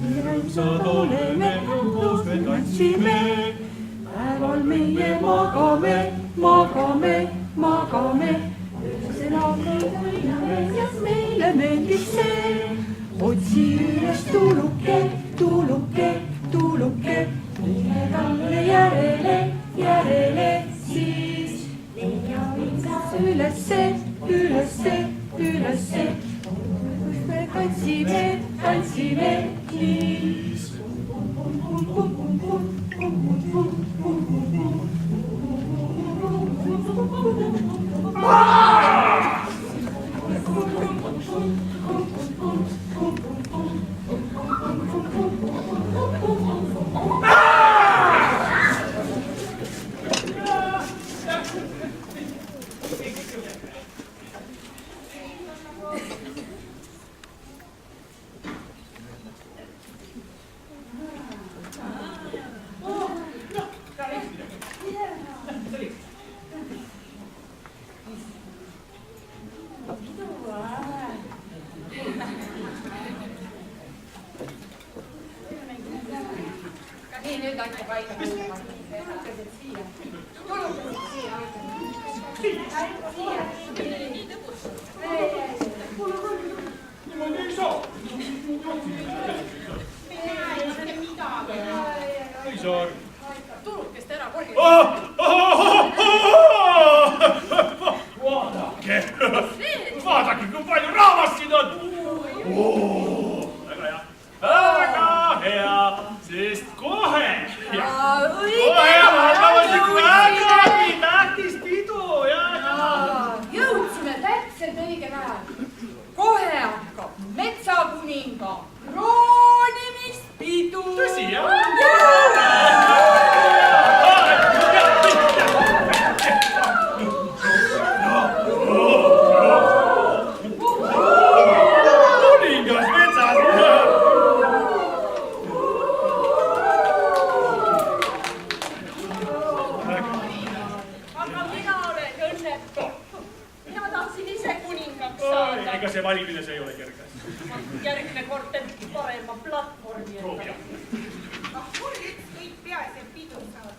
Ilusad oleme, koos me tantsime. Päeval meie magame, magame, magame. Öösel aeglaine ja meile meeldib see. Otsi üles tuluke, tuluke, tuluke. Mine talle järele, järele siis. Leia vinsas ülesse, ülesse, ülesse. Kus me tantsime, tantsime siis. Tulukest ära korjad. Vaadake, kui palju rahvast siin on. Väga hea. Väga hea, sest kohe algamas üks vägagi tähtis pidu. Jõudsime täpselt õigel ajal. Kohe hakkab metsakuninga kroonimispidu. Tõsi, jah? Ega see valimine, see ei ole kerge. Järgmine kord teeb parema platvormi. Proovia. Mul kõik peaasi, et pidu saavad.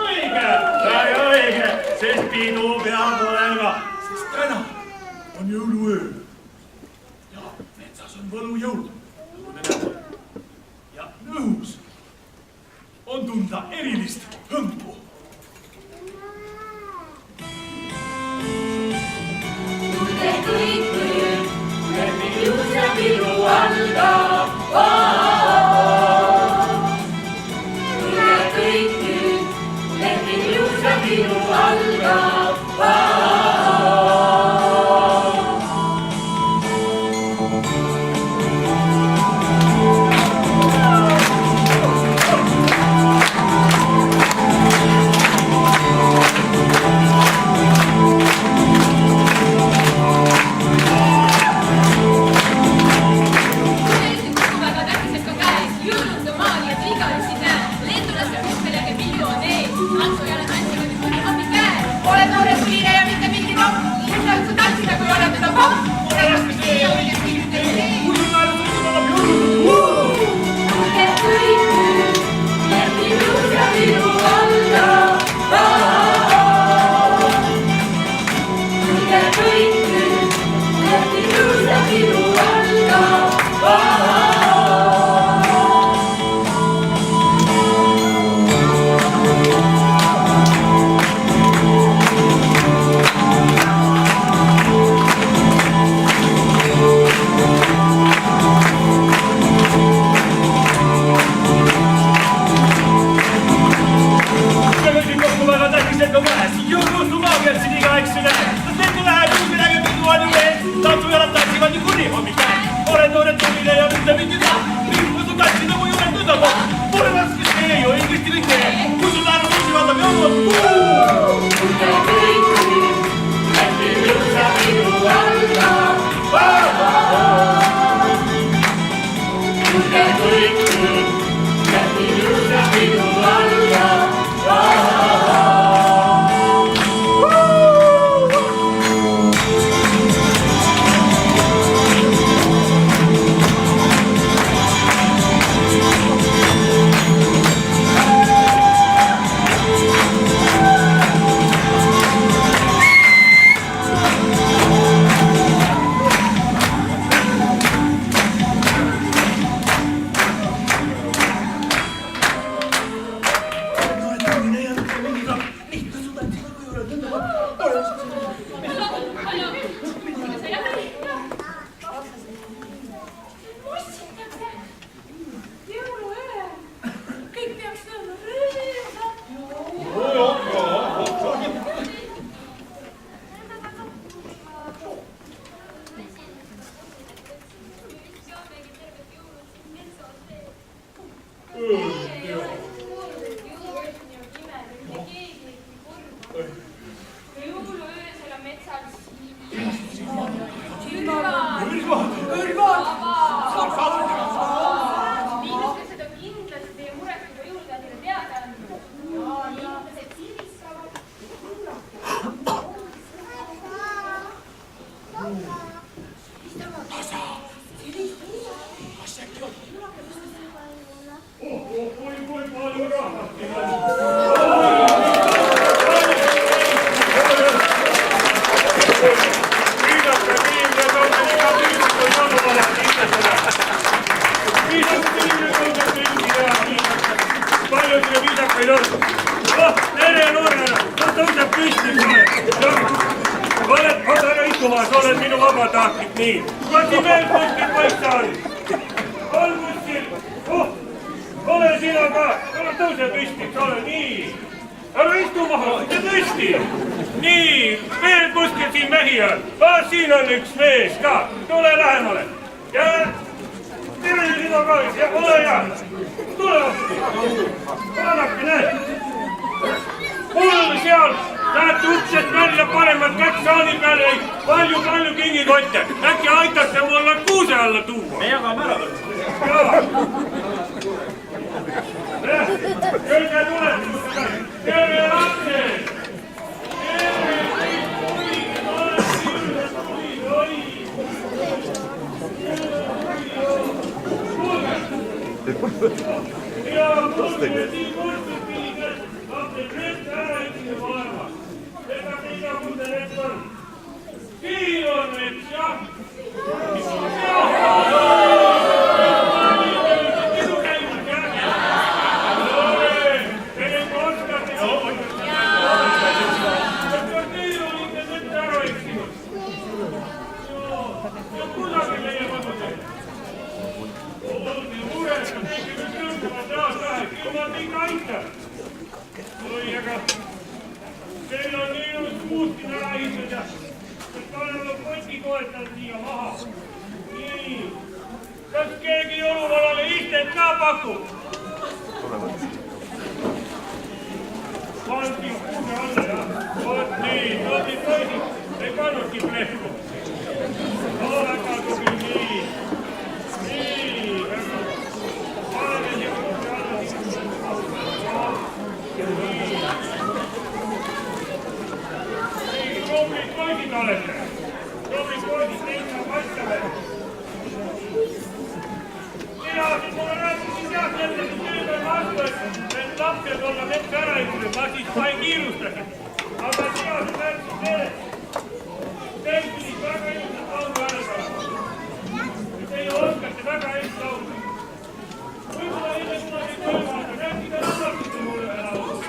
Õige, väga õige, sest pidu peab olema. Sest täna on jõuluöö. Ja metsas on võlujõul. Ja õhus on tunda erilist hõngu. Kõik nüüd, läbi juurde pidu algab. Tule kõik nüüd, läbi juurde pidu algab. Sa oled minu vabatahtlik, nii. Koti veel kuskil paista on. On kuskil. Ole sina ka. Ole tõuse püsti, sa ole nii. Ära istu maha, võta püsti. Nii, veel kuskil siin mehi on. Siin on üks mees ka. Tule lähemale. Ja tere sina ka. Ja ole hea. Tule vastu. Vaadake, näed. Mul seal. Lähete uksest välja panevad kätt saali peale, palju kingikotte. Äkki aitate mulle kuuse alla tuua? Me jagame ära võtta. Küll te tulete. Tere lapsed! Siin on mets, jah. Teil on nii ilus kuuski ära istuda. Kas olen koti koetanud siia maha? Nii. Kas keegi jõuluvalale istet ka pakub? Panti kuuse alla, jah? Vot nii, tobli poisid. Ei kannudki plehku. Väga tubli, nii. Nii, väga. Pane siia kuuse alla. Tobli poisid olete. Tobli poisid, neid saab paistame. Mina siin mulle rääkisin tead, et tööpäeva vastu, et lapsed olla metsa ära istunud, ma siis sain kiirustasin. Aga sina siin rääkisid meeles. Teid pidid väga ilusat laulu ära saama. Teie oskate väga hästi laulda. Võib-olla enne kunagi kõlvata, rääkida laulakute mulle veel laulu.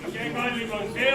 Mikä kallis on se